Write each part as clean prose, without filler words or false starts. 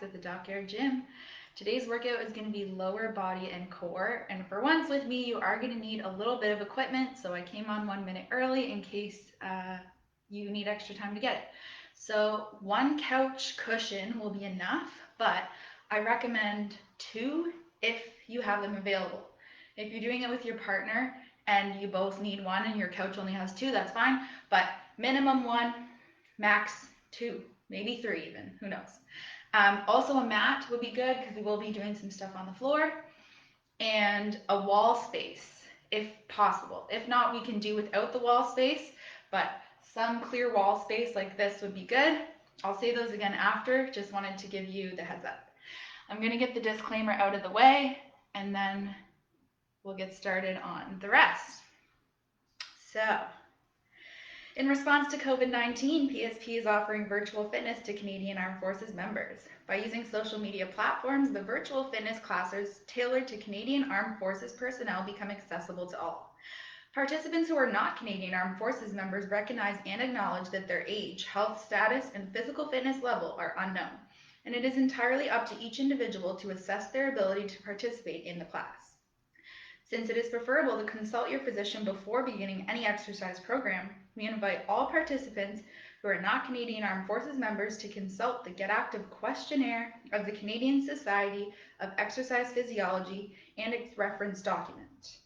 at the Dockyard Gym. Today's workout is going to be lower body and core, and for once with me you are going to need a little bit of equipment, so I came on 1 minute early in case you need extra time to get it. So one couch cushion will be enough, but I recommend 2 if you have them available. If you're doing it with your partner and you both need 1 and your couch only has 2, that's fine, but minimum 1, max 2, maybe 3 even, who knows. Also a mat would be good because we will be doing some stuff on the floor, and a wall space if possible. If not, we can do without the wall space, but some clear wall space like this would be good. I'll say those again after, just wanted to give you the heads up. I'm going to get the disclaimer out of the way and then we'll get started on the rest. So, in response to COVID-19, PSP is offering virtual fitness to Canadian Armed Forces members. By using social media platforms, the virtual fitness classes tailored to Canadian Armed Forces personnel become accessible to all. Participants who are not Canadian Armed Forces members recognize and acknowledge that their age, health status, and physical fitness level are unknown, and it is entirely up to each individual to assess their ability to participate in the class. Since it is preferable to consult your physician before beginning any exercise program, we invite all participants who are not Canadian Armed Forces members to consult the Get Active Questionnaire of the Canadian Society of Exercise Physiology and its reference document.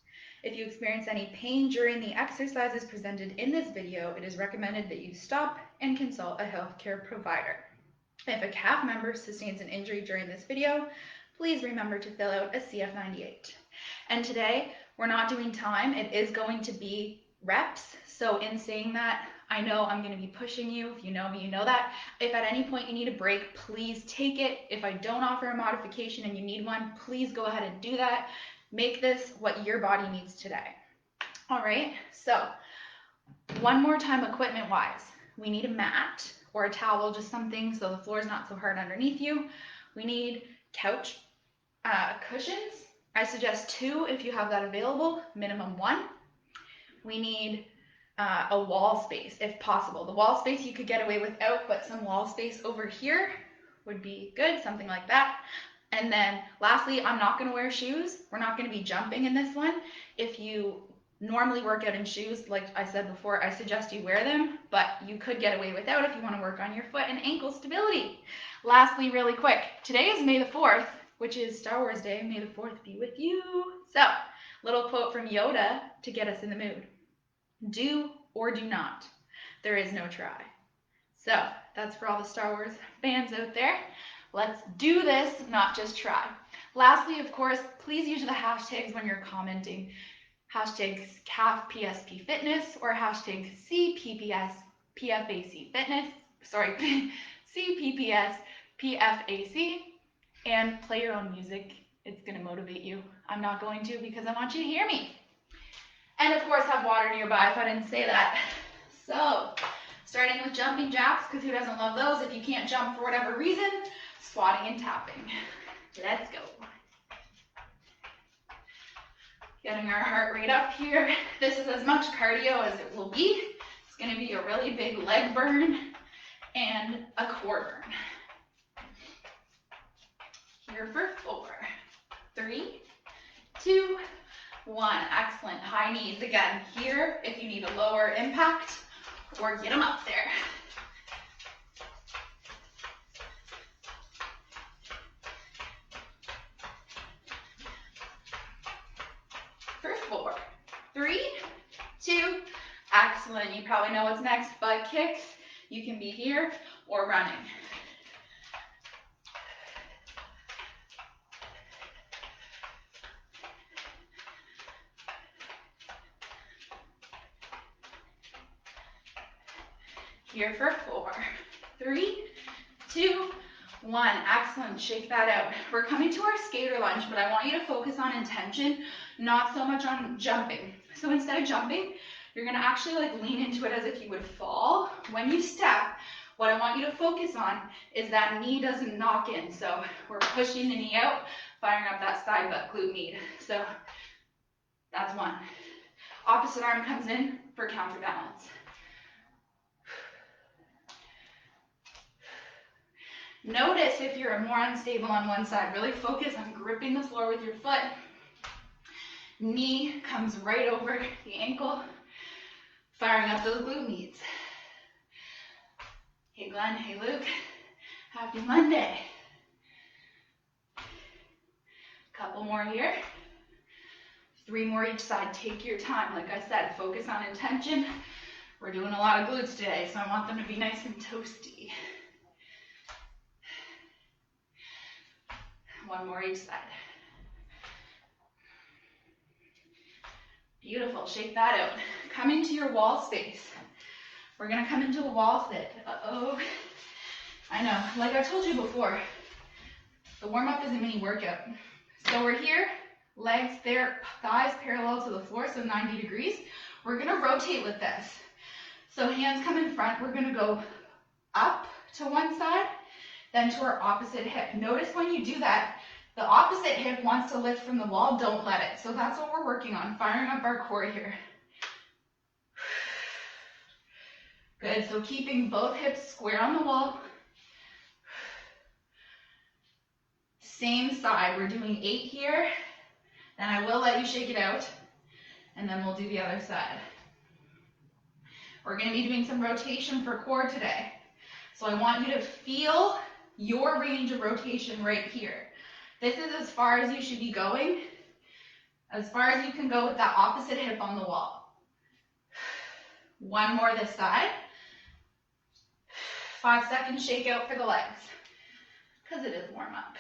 If you experience any pain during the exercises presented in this video, it is recommended that you stop and consult a healthcare provider. If a CAF member sustains an injury during this video, please remember to fill out a CF98. And today, we're not doing time, it is going to be reps. So in saying that, I know I'm going to be pushing you. If you know me, you know that. If at any point you need a break, please take it. If I don't offer a modification and you need one, please go ahead and do that. Make this what your body needs today. All right, so one more time equipment-wise. We need a mat or a towel, just something so the floor is not so hard underneath you. We need couch cushions. I suggest 2 if you have that available, minimum 1. We need a wall space if possible. The wall space you could get away without, but some wall space over here would be good, something like that. And then lastly, I'm not going to wear shoes. We're not going to be jumping in this one. If you normally work out in shoes, like I said before, I suggest you wear them, but you could get away without if you want to work on your foot and ankle stability. Lastly, really quick, today is May the 4th, which is Star Wars Day. May the 4th be with you. So, little quote from Yoda to get us in the mood. Do or do not. There is no try. So, that's for all the Star Wars fans out there. Let's do this, not just try. Lastly, of course, please use the hashtags when you're commenting. Hashtags CAF PSP Fitness or hashtag CPPS PFAC Fitness. Sorry, CPPS PFAC. And play your own music. It's going to motivate you. I'm not going to because I want you to hear me. And of course, have water nearby if I didn't say that. So, starting with jumping jacks, because who doesn't love those? If you can't jump for whatever reason, squatting and tapping. Let's go. Getting our heart rate up here. This is as much cardio as it will be. It's going to be a really big leg burn and a core burn. Here for 4, 3, 2, 1. Excellent. High knees. Again, here if you need a lower impact or get them up there. For 4, 3, 2. Excellent. You probably know what's next. Butt kicks. You can be here or running. Here for 4, 3, 2, 1. Excellent. Shake that out. We're coming to our skater lunge, but I want you to focus on intention, not so much on jumping. So instead of jumping, you're going to actually lean into it as if you would fall. When you step, what I want you to focus on is that knee doesn't knock in. So we're pushing the knee out, firing up that side butt glute med. So that's 1. Opposite arm comes in for counterbalance. Notice if you're more unstable on one side. Really focus on gripping the floor with your foot. Knee comes right over the ankle, firing up those glute meats. Hey Glenn, hey Luke, happy Monday. Couple more here. 3 more each side. Take your time. Like I said, focus on intention. We're doing a lot of glutes today, so I want them to be nice and toasty. 1 more each side. Beautiful, shake that out. Come into your wall space. We're gonna come into a wall sit. Uh-oh. I know, like I told you before, the warm-up is a mini workout. So we're here, legs there, thighs parallel to the floor, so 90 degrees. We're gonna rotate with this. So hands come in front, we're gonna go up to one side, then to our opposite hip. Notice when you do that, the opposite hip wants to lift from the wall, don't let it. So that's what we're working on, firing up our core here. Good, so keeping both hips square on the wall. Same side, we're doing 8 here, then I will let you shake it out, and then we'll do the other side. We're gonna be doing some rotation for core today. So I want you to feel your range of rotation right here. This is as far as you should be going, as far as you can go with that opposite hip on the wall. 1 more this side. 5 seconds shake out for the legs, because it is warm up.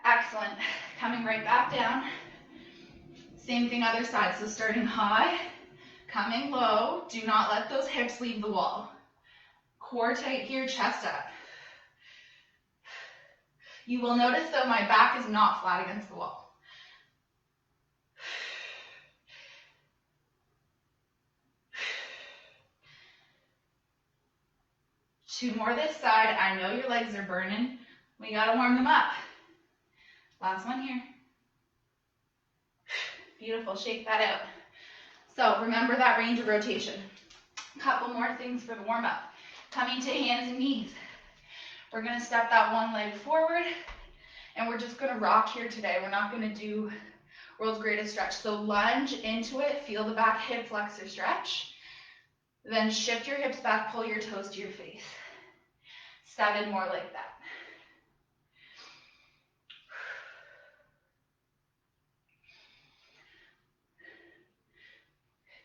Excellent. Coming right back down. Same thing other side. So starting high, coming low. Do not let those hips leave the wall. Core tight here, chest up. You will notice though my back is not flat against the wall. Two more this side. I know your legs are burning. We gotta warm them up. Last one here. Beautiful, shake that out. So remember that range of rotation. Couple more things for the warm up. Coming to hands and knees. We're gonna step that one leg forward and we're just gonna rock here today. We're not gonna do world's greatest stretch. So lunge into it, feel the back hip flexor stretch. Then shift your hips back, pull your toes to your face. 7 more like that.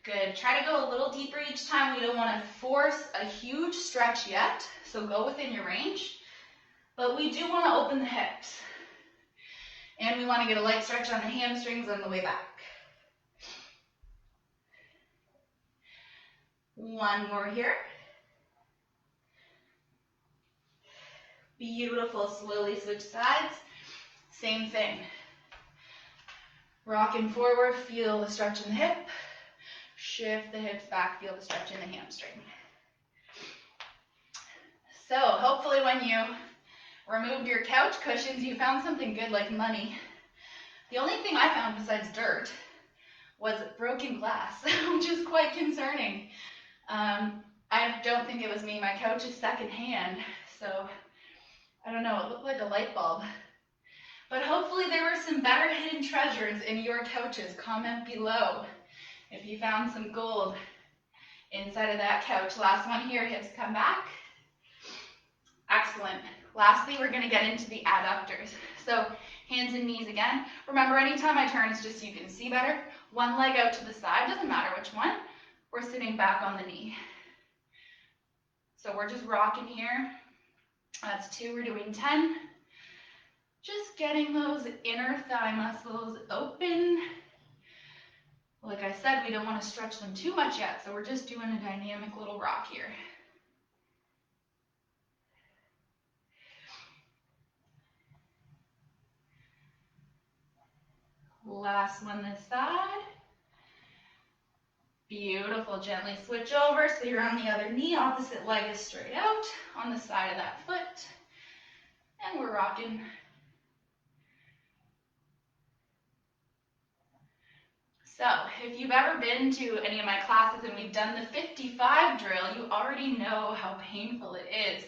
Good, try to go a little deeper each time. We don't want to force a huge stretch yet, so go within your range. But we do want to open the hips. And we want to get a light stretch on the hamstrings on the way back. 1 more here. Beautiful, slowly switch sides. Same thing. Rocking forward, feel the stretch in the hip. Shift the hips back, feel the stretch in the hamstring. So hopefully when you removed your couch cushions, you found something good like money. The only thing I found besides dirt was broken glass, which is quite concerning. I don't think it was me. My couch is secondhand, so I don't know. It looked like a light bulb. But hopefully there were some better hidden treasures in your couches. Comment below if you found some gold inside of that couch. Last one here, hips come back. Excellent. Lastly, we're gonna get into the adductors. So hands and knees again. Remember, anytime I turn, it's just so you can see better. One leg out to the side, doesn't matter which one. We're sitting back on the knee. So we're just rocking here. That's 2, we're doing 10. Just getting those inner thigh muscles open. Like I said, we don't want to stretch them too much yet, so we're just doing a dynamic little rock here. Last one this side. Beautiful, gently switch over so you're on the other knee, opposite leg is straight out on the side of that foot. And we're rocking. So if you've ever been to any of my classes and we've done the 55 drill, you already know how painful it is.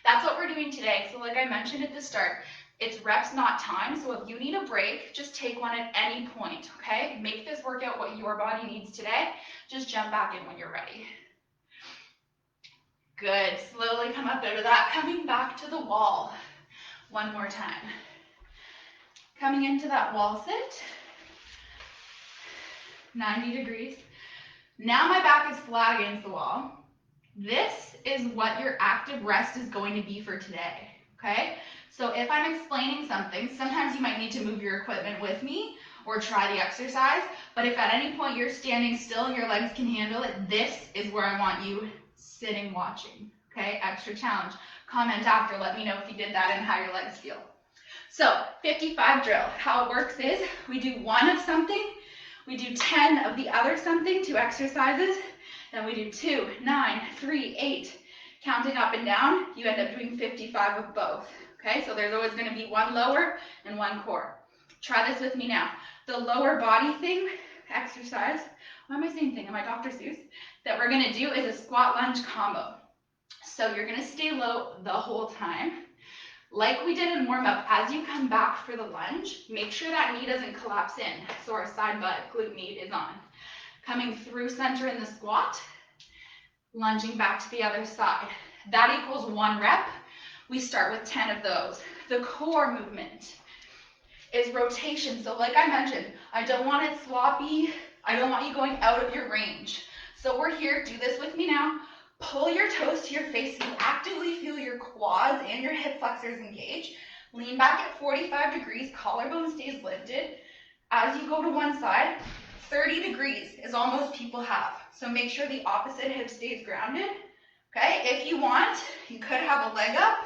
That's what we're doing today. So like I mentioned at the start, it's reps, not time. So if you need a break, just take one at any point, okay? Make this workout what your body needs today. Just jump back in when you're ready. Good. Slowly come up out of that. Coming back to the wall. One more time. Coming into that wall sit. 90 degrees. Now my back is flat against the wall. This is what your active rest is going to be for today, okay? So if I'm explaining something, sometimes you might need to move your equipment with me or try the exercise, but if at any point you're standing still and your legs can handle it, this is where I want you sitting watching, okay? Extra challenge. Comment after, let me know if you did that and how your legs feel. So 55 drill, how it works is we do one of something, we do 10 of the other something, 2 exercises, then we do 2, 9, 3, 8, counting up and down, you end up doing 55 of both, okay? So there's always gonna be one lower and one core. Try this with me now. The lower body thing, exercise, why am I saying thing? Am I Dr. Seuss? That we're gonna do is a squat lunge combo. So you're gonna stay low the whole time. Like we did in warm-up, as you come back for the lunge, make sure that knee doesn't collapse in. So our side butt glute med is on. Coming through center in the squat, lunging back to the other side. That equals 1 rep. We start with 10 of those. The core movement is rotation. So like I mentioned, I don't want it sloppy. I don't want you going out of your range. So we're here, do this with me now. Pull your toes to your face so you actively feel your quads and your hip flexors engage. Lean back at 45 degrees, collarbone stays lifted. As you go to one side, 30 degrees is all most people have. So make sure the opposite hip stays grounded. Okay, if you want, you could have a leg up.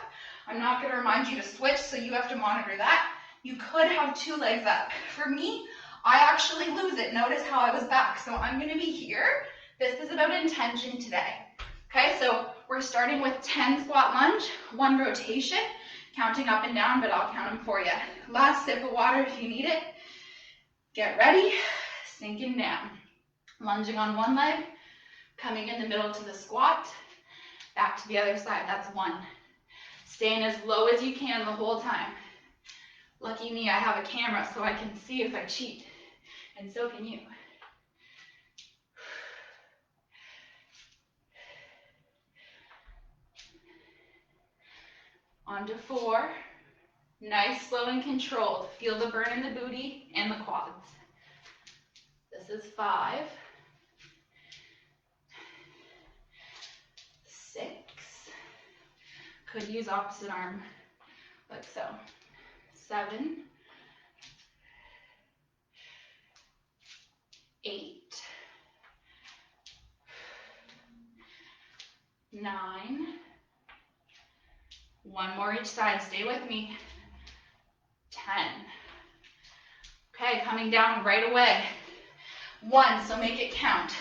I'm not going to remind you to switch, so you have to monitor that. You could have 2 legs up. For me, I actually lose it. Notice how I was back. So I'm going to be here. This is about intention today. Okay, so we're starting with 10 squat lunge, 1 rotation, counting up and down, but I'll count them for you. Last sip of water if you need it. Get ready, sinking down. Lunging on one leg, coming in the middle to the squat, back to the other side, that's 1. Staying as low as you can the whole time. Lucky me, I have a camera so I can see if I cheat, and so can you. On to 4. Nice, slow, and controlled. Feel the burn in the booty and the quads. This is 5. 6. Could use opposite arm, like so. 7. 8. 9. 1 more each side, stay with me. 10. Okay, coming down right away. 1, so make it count.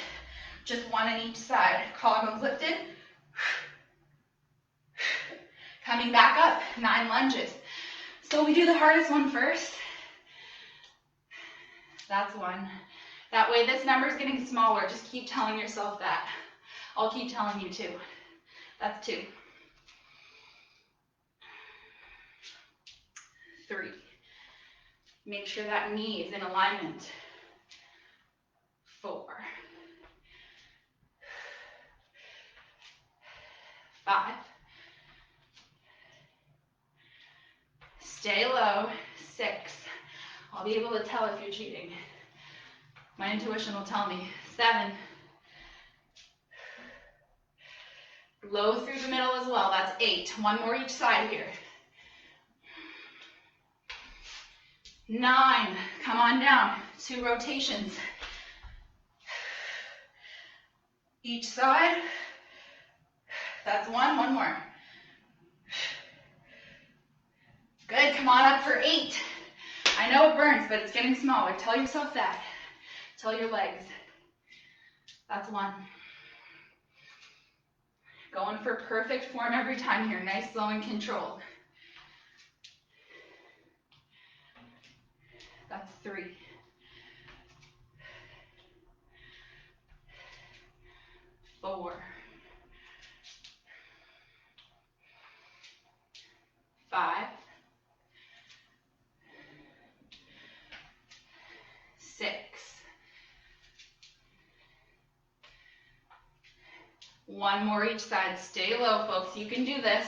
Just 1 on each side. Collarbones lifted. Coming back up, 9 lunges. So we do the hardest one first. That's 1. That way this number is getting smaller. Just keep telling yourself that. I'll keep telling you too. That's 2. 3. Make sure that knee is in alignment. 4. 5. Stay low. 6. I'll be able to tell if you're cheating. My intuition will tell me. 7. Low through the middle as well. That's 8. 1 more each side here. 9. Come on down. 2 rotations. Each side. That's 1. 1 more. Good. Come on up for 8. I know it burns, but it's getting smaller. Tell yourself that. Tell your legs. That's 1. Going for perfect form every time here. Nice, slow, and controlled. That's 3. 4. One more each side. Stay low, folks. You can do this.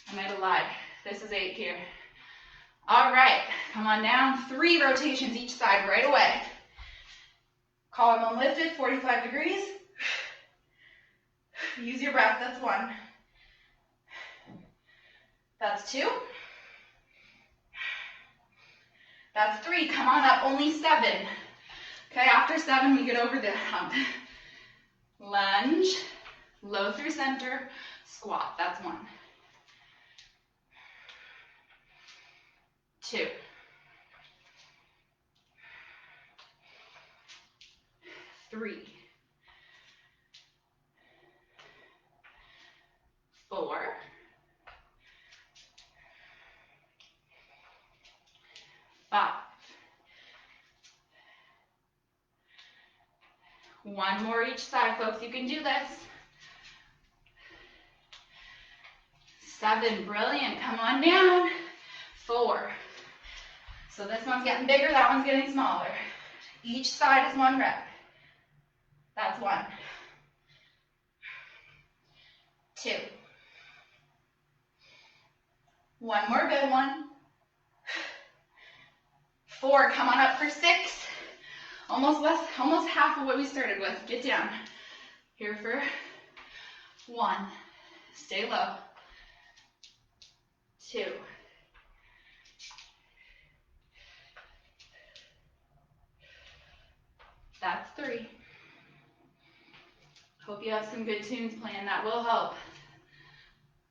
I might have lied. This is 8 here. All right, come on down. 3 rotations each side right away. Collarbone lifted, 45 degrees. Use your breath, that's 1. That's 2. That's 3, come on up, only 7. Okay, after 7, we get over the hump. Lunge, low through center, squat, that's 1. 2. 3. 4. 5. 1 more each side, folks. You can do this. 7. Brilliant. Come on down. 4. So this one's getting bigger, that one's getting smaller. Each side is 1 rep. That's 1. 2. 1 more good one. 4, come on up for 6. Almost half of what we started with. Get down. Here for 1. Stay low. 2. That's 3. Hope you have some good tunes playing. That will help.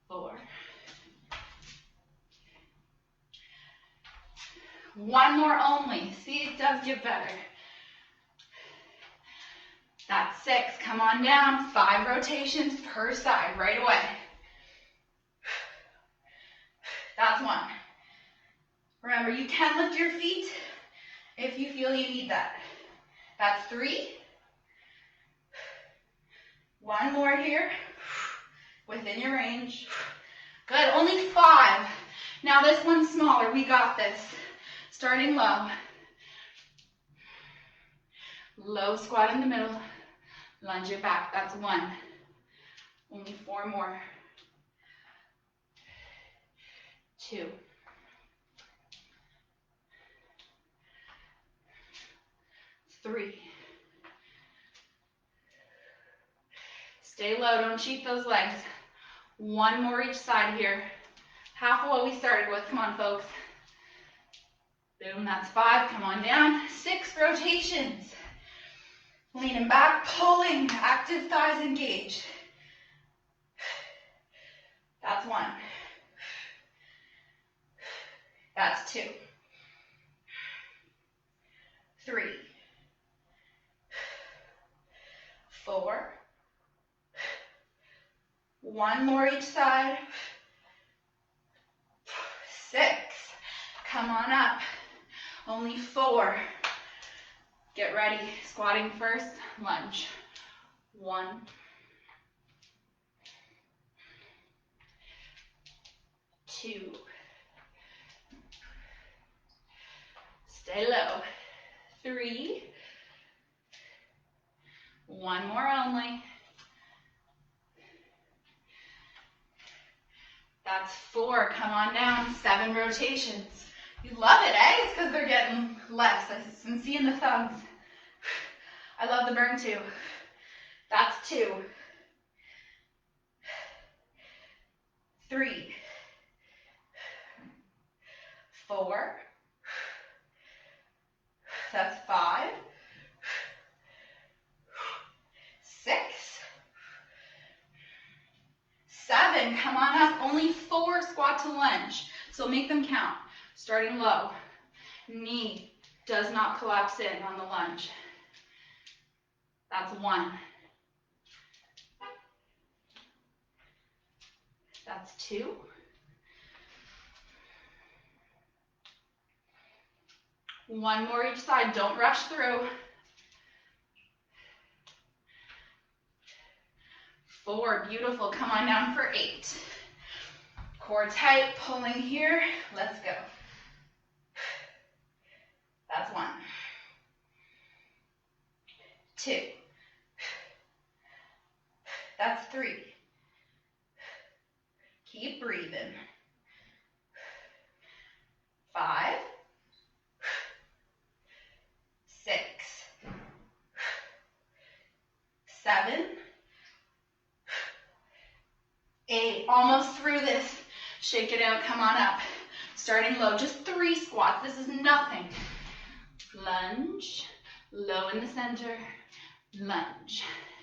4. 1 more only. See, it does get better. That's 6. Come on down. 5 rotations per side right away. That's 1. Remember, you can lift your feet if you feel you need that. That's 3. 1 more here. Within your range. Good. Only 5. Now this one's smaller. We got this. Starting low. Low squat in the middle. Lunge it back. That's 1. Only 4 more. 2. 3. Stay low. Don't cheat those legs. 1 more each side here. Half of what we started with. Come on, folks. Boom, that's 5. Come on down. 6 rotations. Leaning back, pulling. Active thighs engaged. That's 1. That's 2. 3. 4. 1 more each side. 6. Come on up. Only 4. Get ready. Squatting first. Lunge. 1. 2. Stay low. 3. 1 more only. That's 4. Come on down. 7 rotations. You love it, eh? It's because they're getting less. I'm seeing the thumbs. I love the burn too. That's 2. 3. 4. That's 5. 6. 7. Come on up. Only 4 squat to lunge. So make them count. Starting low. Knee does not collapse in on the lunge. That's 1. That's 2. 1 more each side. Don't rush through. 4. Beautiful. Come on down for 8. Core tight. Pulling here. Let's go. That's 1. 2. That's 3. Keep breathing. 5, 6, 7, 8. Almost through this. Shake it out. Come on up. Starting low. Just 3 squats. This is nothing. Lunge. Low in the center. Lunge.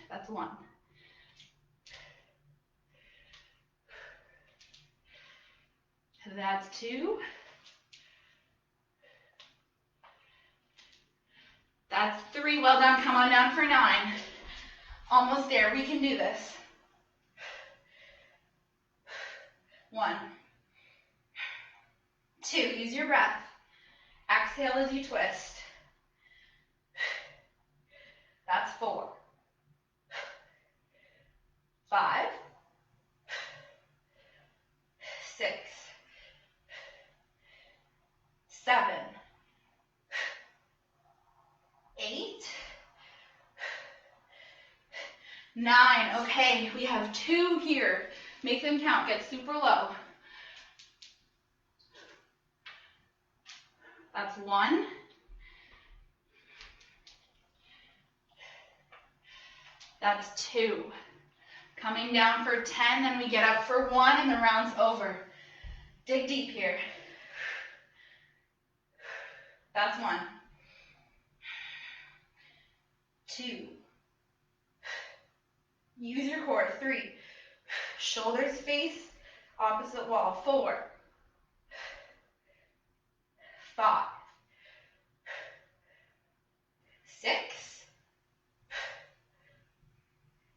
That's 1. That's 2. That's 3. Well done. Come on down for 9. Almost there. We can do this. 1, 2. Use your breath. Exhale as you twist. That's 4. 5, 6, 7, 8, 9. Okay, we have 2 here. Make them count. Get super low. That's 1. That's 2. Coming down for 10, then we get up for 1, and the round's over. Dig deep here. That's 1. 2. Use your core. 3. Shoulders face opposite wall. 4, 5, 6,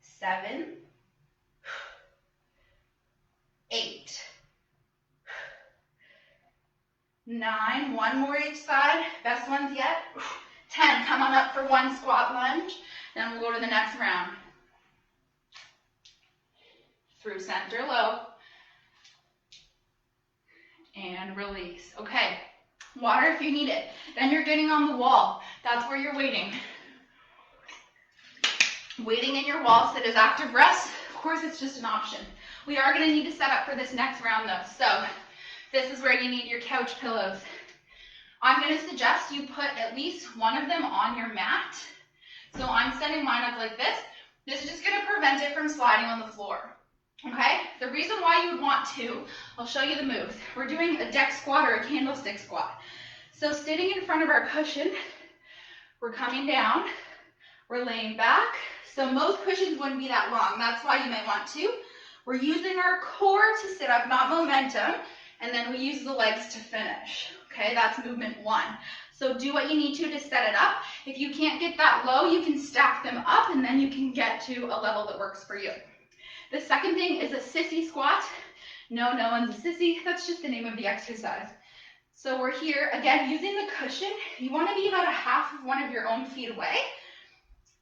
7, 8, 9. 1 more each side. Best ones yet. 10. Come on up for 1 squat lunge. Then we'll go to the next round. Through center low. And release. Okay. Water if you need it. Then you're getting on the wall. That's where you're waiting. Waiting in your wall sit is active rest. Of course, it's just an option. We are going to need to set up for this next round though. So this is where you need your couch pillows. I'm going to suggest you put at least one of them on your mat. So I'm setting mine up like this. This is just going to prevent it from sliding on the floor. Okay? The reason why you would want to, I'll show you the moves. We're doing a deck squat or a candlestick squat. So sitting in front of our cushion, we're coming down, we're laying back. So most cushions wouldn't be that long. That's why you might want to. We're using our core to sit up, not momentum, and then we use the legs to finish. Okay, that's movement 1. So do what you need to set it up. If you can't get that low, you can stack them up, and then you can get to a level that works for you. The second thing is a sissy squat. No, no one's a sissy. That's just the name of the exercise. So we're here, again, using the cushion. You want to be about a half of one of your own feet away.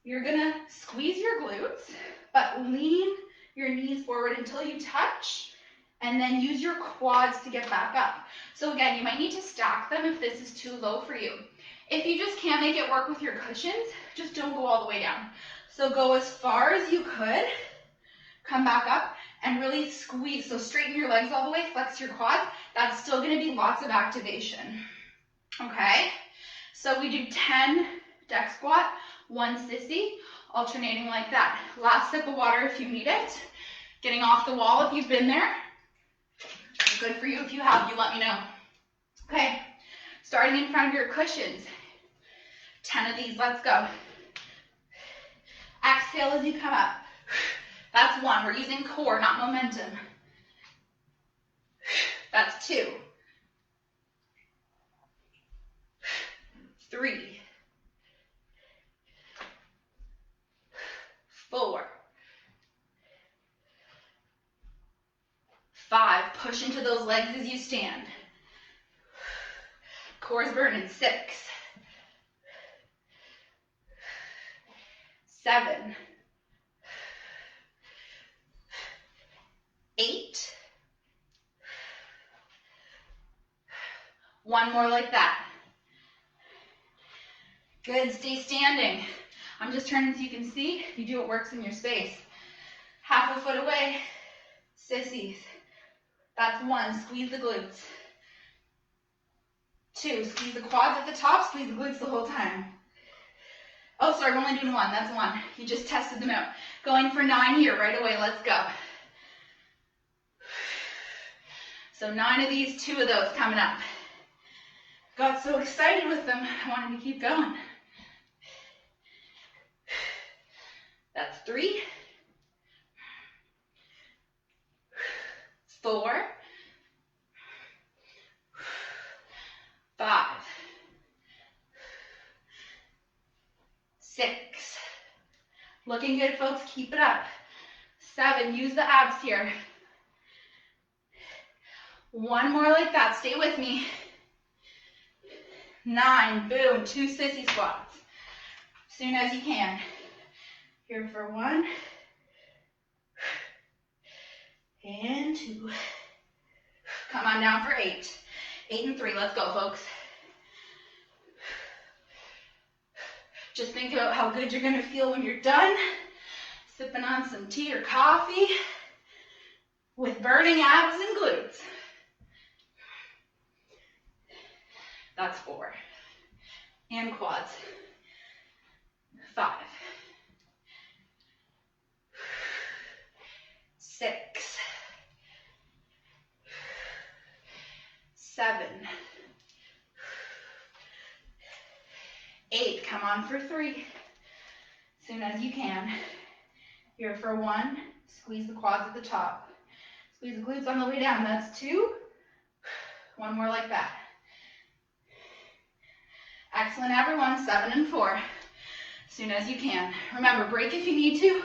You're going to squeeze your glutes, but lean your knees forward until you touch, and then use your quads to get back up. So again, you might need to stack them if this is too low for you. If you just can't make it work with your cushions, just don't go all the way down. So go as far as you could. Come back up and really squeeze. So straighten your legs all the way, flex your quads. That's still going to be lots of activation. Okay? So we do 10 deck squat, 1 sissy, alternating like that. Last sip of water if you need it. Getting off the wall if you've been there. Good for you if you have. You let me know. Okay. Starting in front of your cushions. 10 of these. Let's go. Exhale as you come up. That's 1. We're using core, not momentum. That's 2. 3. 4. 5. Push into those legs as you stand. Core's burning. 6. 7. 8. 1 more like that. Good, stay standing. I'm just turning so you can see. You do what works in your space. Half a foot away. Sissies. That's 1. Squeeze the glutes. 2. Squeeze the quads at the top. Squeeze the glutes the whole time. Oh, sorry, we're only doing 1. That's 1. You just tested them out. Going for 9 here right away. Let's go. So 9 of these, 2 of those coming up. Got so excited with them, I wanted to keep going. That's 3. 4. 5. 6. Looking good, folks. Keep it up. 7. Use the abs here. 1 more like that. Stay with me. 9. Boom. 2 sissy squats. As soon as you can. Here for 1. And 2. Come on down for 8. 8 and 3. Let's go, folks. Just think about how good you're going to feel when you're done. Sipping on some tea or coffee with burning abs and glutes. That's 4. And quads. 5. 6. 7. 8. Come on for 3. As soon as you can. Here for 1. Squeeze the quads at the top. Squeeze the glutes on the way down. That's 2. 1 more like that. Excellent, everyone. 7 and 4. As soon as you can. Remember, break if you need to.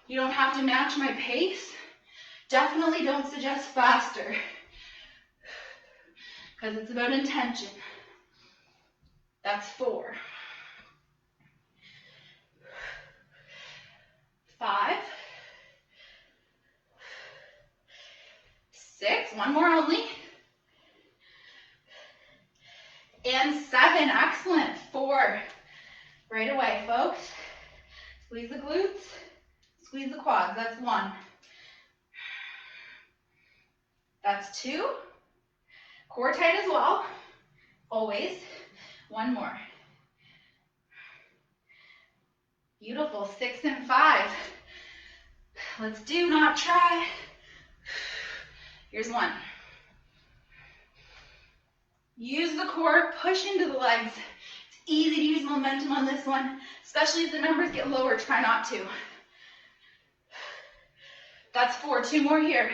You don't have to match my pace. Definitely don't suggest faster, because it's about intention. That's 4. 5. 6. 1 more only. And 7. Excellent. 4. Right away, folks. Squeeze the glutes. Squeeze the quads. That's 1. That's 2. Core tight as well. Always. 1 more. Beautiful. 6 and 5. Let's do, not try. Here's 1. Use the core, push into the legs. It's easy to use momentum on this one, especially if the numbers get lower, try not to. That's 4, 2 more here.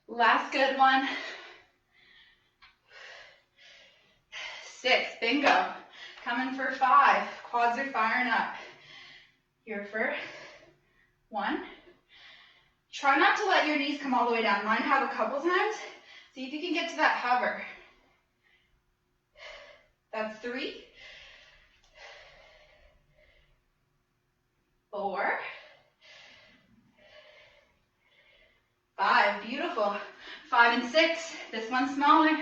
Last good one. 6, bingo. Coming for 5, quads are firing up. Here for 1. Try not to let your knees come all the way down. Mine have a couple times. See if you can get to that hover. That's 3. 4. 5. Beautiful. 5 and 6. This one's smaller,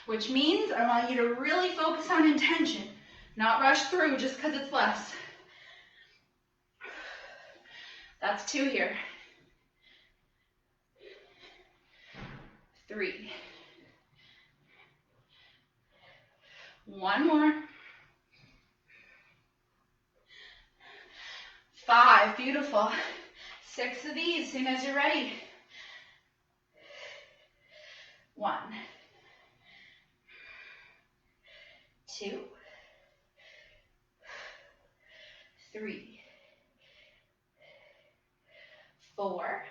which means I want you to really focus on intention, not rush through just because it's less. That's 2 here. 3. 1 more. 5. Beautiful. 6 of these as soon as you're ready. 1. 2. 3. 4.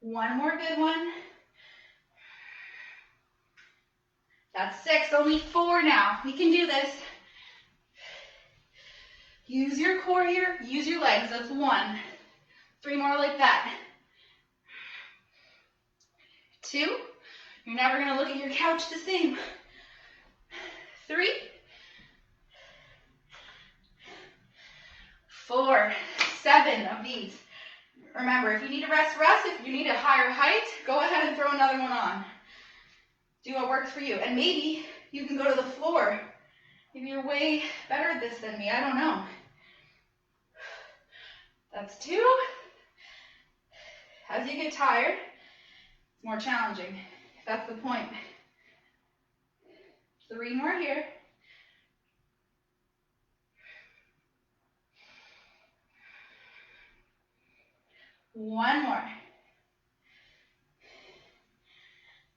1 more good one. That's 6, only 4 now. We can do this. Use your core here, use your legs. That's 1. 3 more like that. 2. You're never going to look at your couch the same. 3. 4. 7 of these. Remember, if you need to rest. If you need a higher height, go ahead and throw another one on. Do what works for you. And maybe you can go to the floor. Maybe you're way better at this than me. I don't know. That's 2. As you get tired, it's more challenging. That's the point. 3 more here. One more.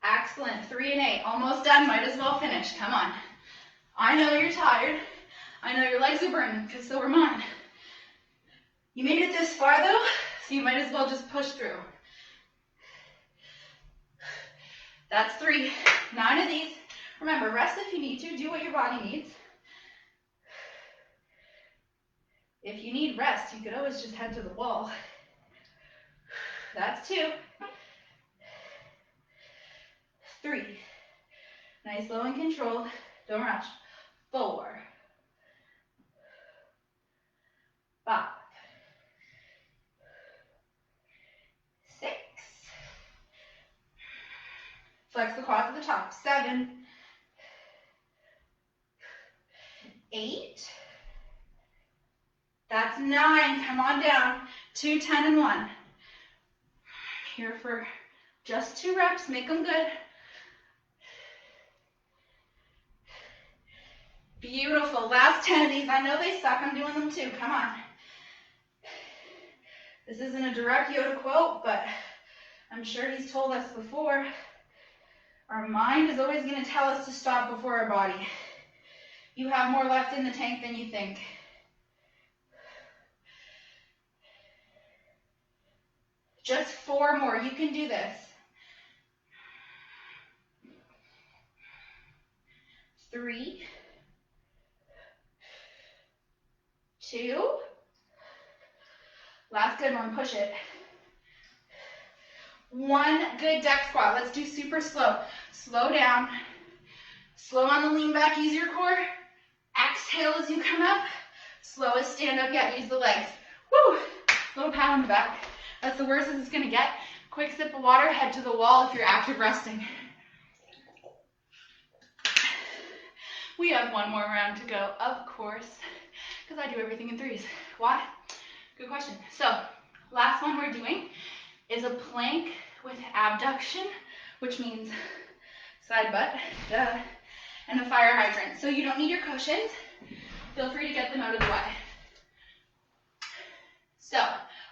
Excellent. 3 and 8. Almost done. Might as well finish. Come on. I know you're tired. I know your legs are burning, because so are mine. You made it this far, though, so you might as well just push through. That's 3. 9 of these. Remember, rest if you need to. Do what your body needs. If you need rest, you could always just head to the wall. That's 2. 3. Nice, low and controlled. Don't rush. 4. 5. 6. Flex the quads at the top. 7. 8. That's 9. Come on down. 2, 10, and 1. Here for just 2 reps. Make them good. Beautiful. Last 10 of these. I know they suck. I'm doing them too. Come on. This isn't a direct Yoda quote, but I'm sure he's told us before. Our mind is always going to tell us to stop before our body. You have more left in the tank than you think. Just 4 more. You can do this. 3. 2. Last good one. Push it. 1. Good deck squat. Let's do super slow. Slow down. Slow on the lean back. Use your core. Exhale as you come up. Slow as stand up yet. Use the legs. Woo! Little pat on the back. That's the worst it's going to get. Quick sip of water. Head to the wall if you're active resting. We have 1 more round to go, of course, because I do everything in 3s. Why? Good question. So, last one we're doing is a plank with abduction, which means side butt, and a fire hydrant. So you don't need your cushions. Feel free to get them out of the way. So,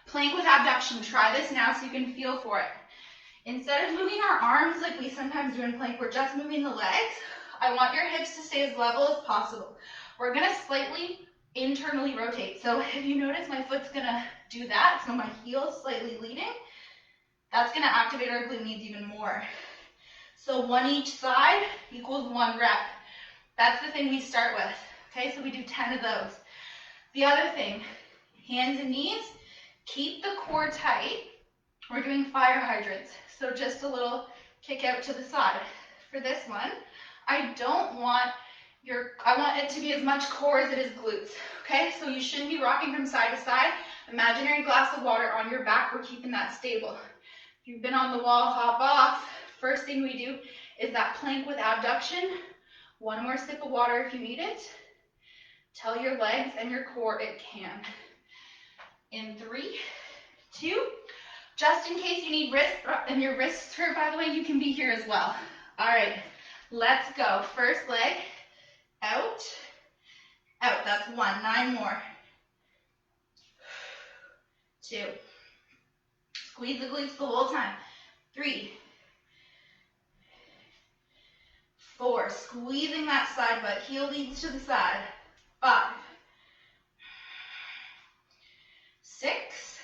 plank with abduction. Try this now so you can feel for it. Instead of moving our arms like we sometimes do in plank, we're just moving the legs. I want your hips to stay as level as possible. We're going to slightly internally rotate. So if you notice, my foot's going to do that. So my heel's slightly leading. That's going to activate our glutes even more. So 1 each side equals 1 rep. That's the thing we start with. Okay, so we do 10 of those. The other thing, hands and knees, keep the core tight. We're doing fire hydrants. So just a little kick out to the side. For this one, I want it to be as much core as it is glutes, okay? So you shouldn't be rocking from side to side. Imaginary glass of water on your back, we're keeping that stable. If you've been on the wall, hop off. First thing we do is that plank with abduction. 1 more sip of water if you need it. Tell your legs and your core it can. In 3, 2, just in case you need wrist, and your wrists hurt, by the way, you can be here as well. All right. Let's go. First leg, out, out. That's 1. 9 more. 2. Squeeze the glutes the whole time. 3. 4. Squeezing that side butt. Heel leads to the side. 5. 6.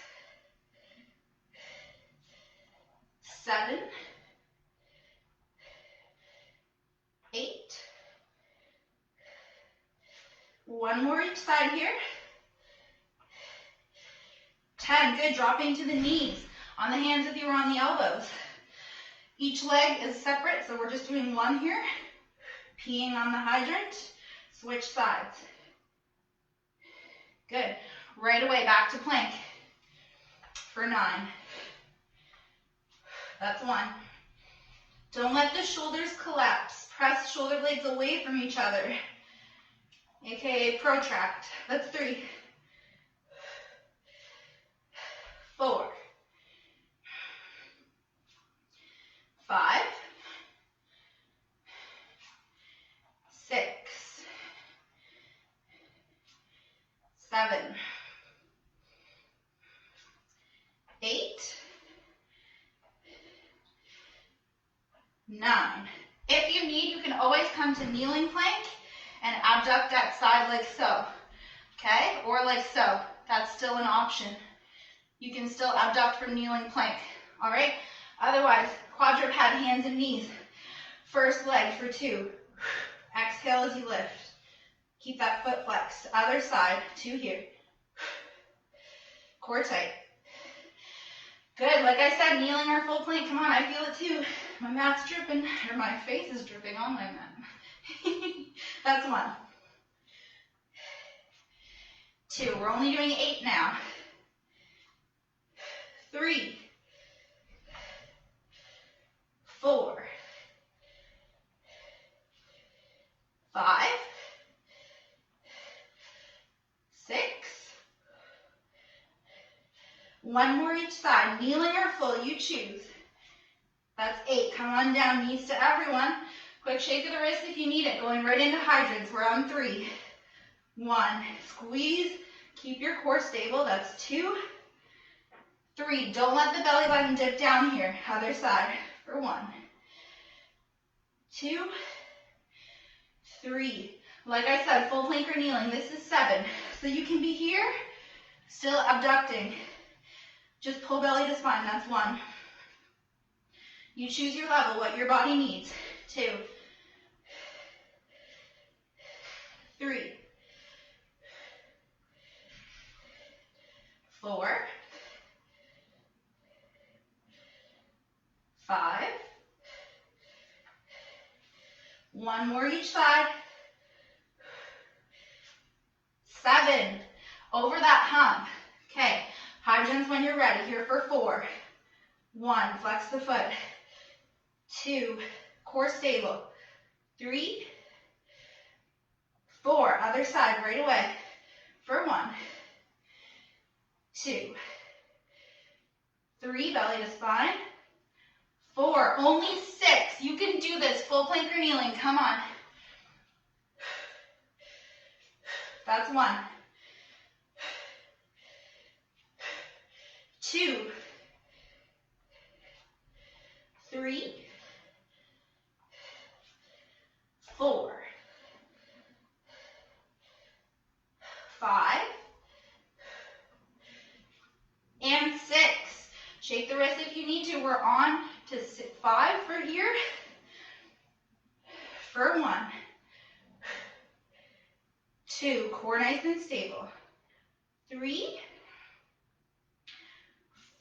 7. 8. 1 more each side here. 10. Good. Dropping to the knees. On the hands if you were on the elbows. Each leg is separate, so we're just doing 1 here. Peeing on the hydrant. Switch sides. Good. Right away, back to plank for 9. That's 1. Don't let the shoulders collapse. Press shoulder blades away from each other, aka protract. That's 3, 4, 5, 6, 7, 8, 9. If you need, you can always come to kneeling plank and abduct that side like so, okay? Or like so. That's still an option. You can still abduct from kneeling plank, all right? Otherwise, quadruped, hands and knees. First leg for 2. Exhale as you lift. Keep that foot flexed. Other side, 2 here. Core tight. Good, like I said, kneeling or full plank. Come on, I feel it too. My mat's dripping, or my face is dripping on my mat. That's 1. 2, we're only doing 8 now. 3, 4, 5, 6. 1 more each side, kneeling or full, you choose. That's 8. Come on down, knees to everyone. Quick shake of the wrist if you need it. Going right into hydrants. We're on 3. 1. Squeeze. Keep your core stable. That's 2. 3. Don't let the belly button dip down here. Other side for 1. 2. 3. Like I said, full plank or kneeling. This is 7. So you can be here, still abducting. Just pull belly to spine. That's 1. You choose your level, what your body needs. 2, 3, 4, 5. 1 more each side. 7. Over that hump. Okay. Hydrants when you're ready. Here for 4. 1. Flex the foot. 2. Core stable. 3, 4. Other side right away. For 1, 2, 3. Belly to spine. 4. Only 6. You can do this. Full plank or kneeling. Come on. That's 1. 2, 3, 4, 5, and 6. Shake the wrist if you need to. We're on to 5 for here. For 1, 2, core nice and stable. 3,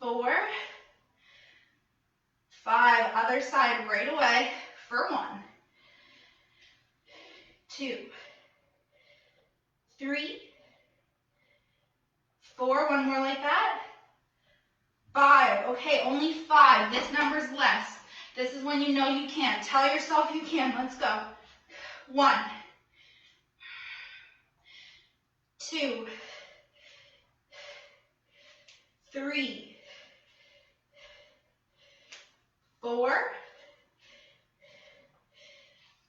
4, 5, other side right away for 1, 2, 3, 4, 1 more like that, 5, okay, only 5, this number's less. This is when you know you can. Tell yourself you can, let's go. 1, 2, 3, 4,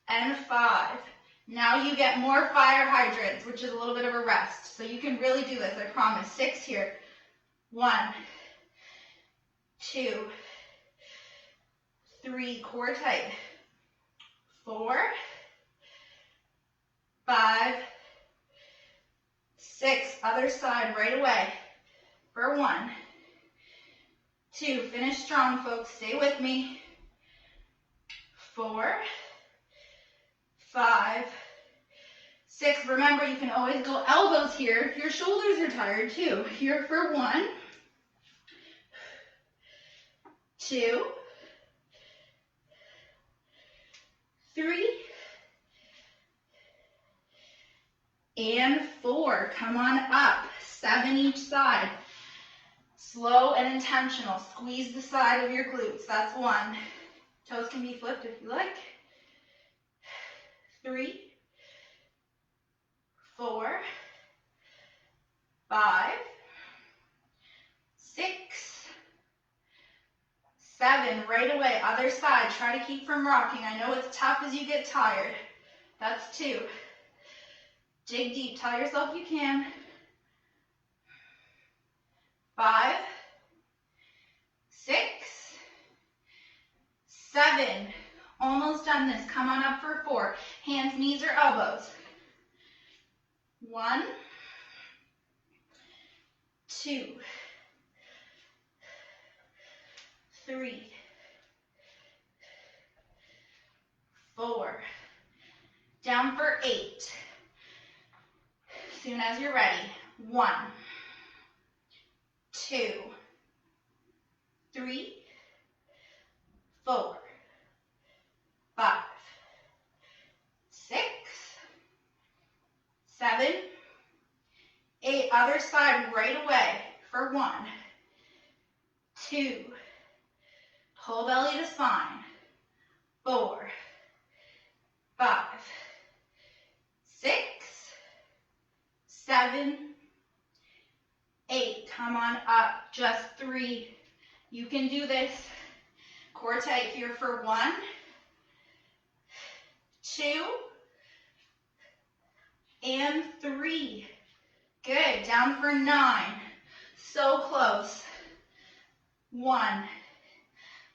and 5. Now you get more fire hydrants, which is a little bit of a rest. So you can really do this, I promise. 6 here. 1, 2, 3, core tight. 4, 5, 6, other side right away. For 1, 2, finish strong, folks. Stay with me. 4, 5, 6. Remember, you can always go elbows here if your shoulders are tired too. Here for 1, 2, 3, and 4. Come on up. 7 each side. Slow and intentional. Squeeze the side of your glutes. That's 1, Toes can be flipped if you like. 3, 4, 5, 6, 7. Right away, other side. Try to keep from rocking. I know it's tough as you get tired. That's 2. Dig deep. Tell yourself you can. 5, 6, 7. Almost done this. Come on up for 4. Hands, knees, or elbows. 1, 2, 3, 4. Down for 8. As soon as you're ready. 1, 2, 3, 4, 5, 6, 7, 8. Other side right away for 1, 2, pull belly to spine, 4, 5, 6, 7, 8. Come on up, just 3. You can do this. Core tight here for 1, 2, and 3. Good, down for 9. So close. 1.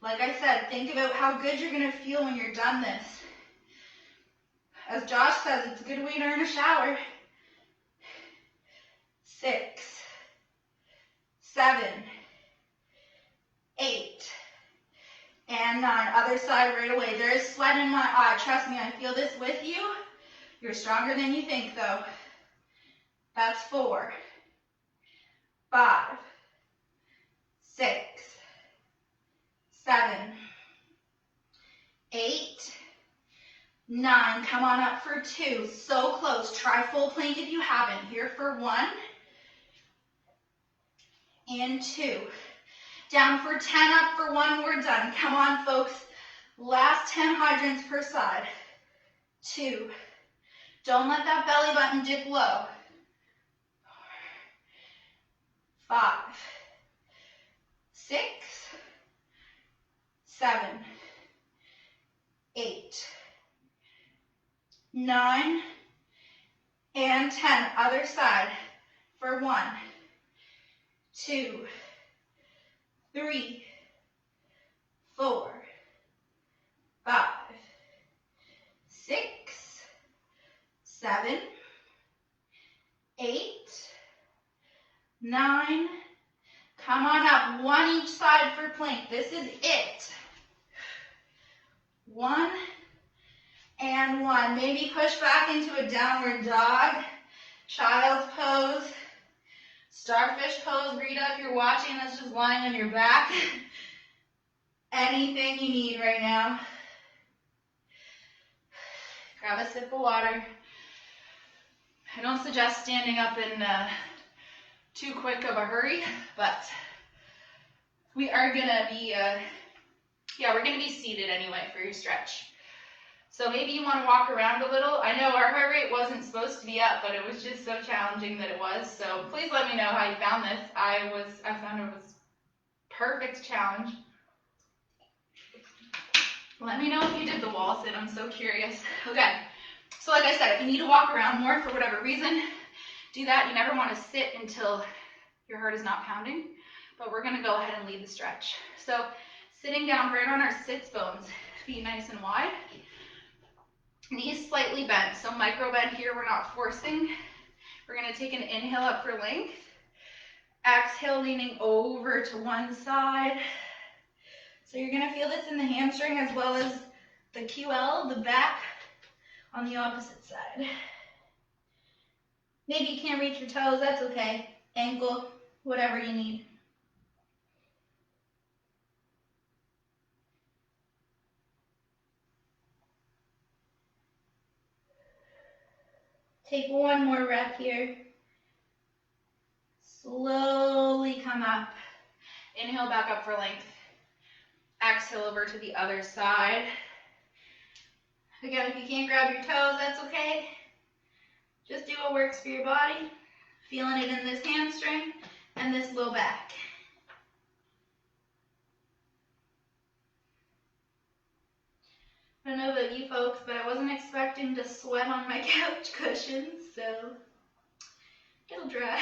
Like I said, think about how good you're going to feel when you're done this. As Josh says, it's a good way to earn a shower. 6, 7, 8, and 9. Other side right away. There is sweat in my eye. Trust me, I feel this with you. You're stronger than you think, though. That's 4, 5, 6, 7, 8, 9. Come on up for 2. So close. Try full plank if you haven't. Here for 1 and 2. Down for 10, up for 1. We're done. Come on, folks. Last 10 hydrants per side. 2. Don't let that belly button dip low. 5, 6, 7, 8, 9, and 10. Other side for 1, 2, 3, 4, 5, 6, 7, 8, 9. Come on up. 1 each side for plank. This is it. 1 and 1. Maybe push back into a downward dog, child's pose, starfish pose. Rita, if you're watching, that's just lying on your back. Anything you need right now. Grab a sip of water. I don't suggest standing up in too quick of a hurry, but we are gonna be, we're gonna be seated anyway for your stretch. So maybe you wanna walk around a little. I know our heart rate wasn't supposed to be up, but it was just so challenging that it was. So please let me know how you found this. I found it was perfect challenge. Let me know if you did the wall sit. I'm so curious. Okay, so like I said, if you need to walk around more for whatever reason, do that. You never want to sit until your heart is not pounding, but we're going to go ahead and lead the stretch. So sitting down right on our sits bones, feet nice and wide, knees slightly bent. So micro bend here, we're not forcing. We're going to take an inhale up for length. Exhale, leaning over to one side. So you're going to feel this in the hamstring as well as the QL, the back, on the opposite side. Maybe you can't reach your toes, that's okay. Ankle, whatever you need. Take one more rep here. Slowly come up. Inhale back up for length. Exhale over to the other side. Again, if you can't grab your toes, that's okay. Just do what works for your body. Feeling it in this hamstring and this low back. I don't know about you folks, but I wasn't expecting to sweat on my couch cushions, so it'll dry.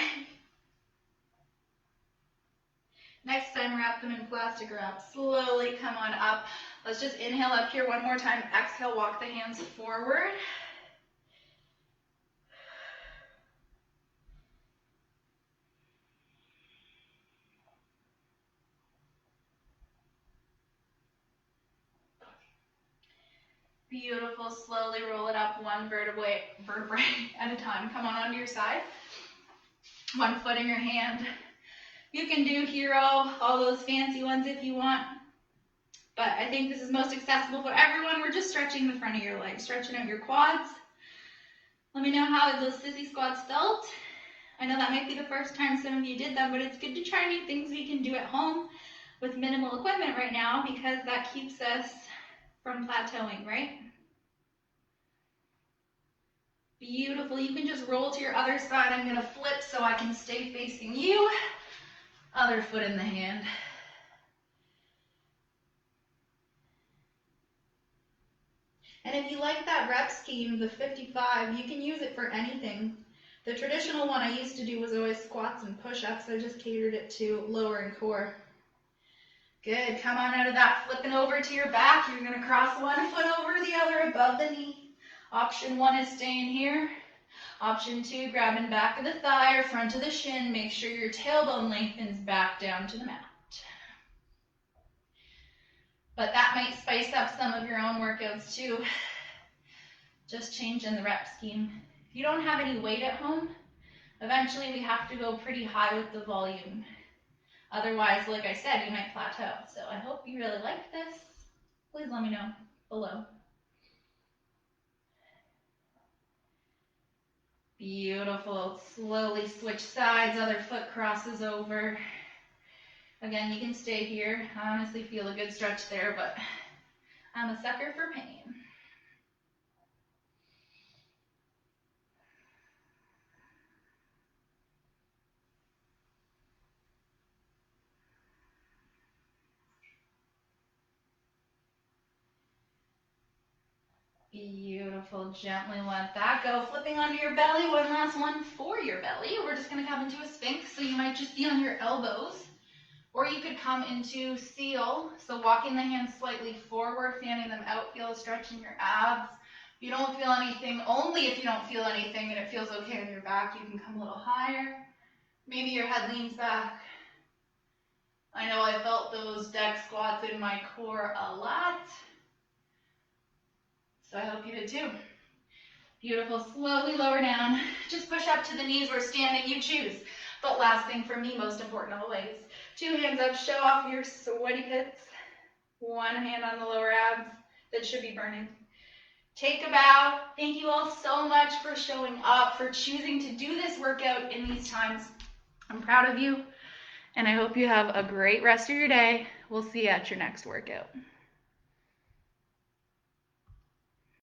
Next time, wrap them in plastic wrap. Slowly come on up. Let's just inhale up here one more time. Exhale, walk the hands forward. Beautiful. Slowly roll it up one vertebrae at a time. Come on onto your side. One foot in your hand. You can do hero, all those fancy ones if you want. But I think this is most accessible for everyone. We're just stretching the front of your legs, stretching out your quads. Let me know how those sissy squats felt. I know that might be the first time some of you did them, but it's good to try new things we can do at home with minimal equipment right now, because that keeps us from plateauing, right? Beautiful. You can just roll to your other side. I'm going to flip so I can stay facing you. Other foot in the hand. And if you like that rep scheme, the 55, you can use it for anything. The traditional one I used to do was always squats and push-ups. I just catered it to lower and core. Good. Come on out of that, flipping over to your back. You're going to cross one foot over the other above the knee. Option 1 is staying here. Option 2, grabbing back of the thigh or front of the shin. Make sure your tailbone lengthens back down to the mat. But that might spice up some of your own workouts too. Just changing the rep scheme. If you don't have any weight at home, eventually we have to go pretty high with the volume. Otherwise, like I said, you might plateau. So I hope you really like this. Please let me know below. Beautiful. Slowly switch sides. Other foot crosses over. Again, you can stay here. I honestly feel a good stretch there, but I'm a sucker for pain. Beautiful. Gently let that go. Flipping onto your belly. One last one for your belly. We're just going to come into a sphinx, so you might just be on your elbows. Or you could come into seal, so walking the hands slightly forward, fanning them out, feel a stretch in your abs. If you don't feel anything, only if you don't feel anything and it feels okay on your back, you can come a little higher. Maybe your head leans back. I know I felt those deck squats in my core a lot. So I hope you did too. Beautiful. Slowly lower down. Just push up to the knees or standing, you choose. But last thing for me, most important always, 2 hands up, show off your sweaty pits. 1 hand on the lower abs that should be burning. Take a bow. Thank you all so much for showing up, for choosing to do this workout in these times. I'm proud of you, and I hope you have a great rest of your day. We'll see you at your next workout.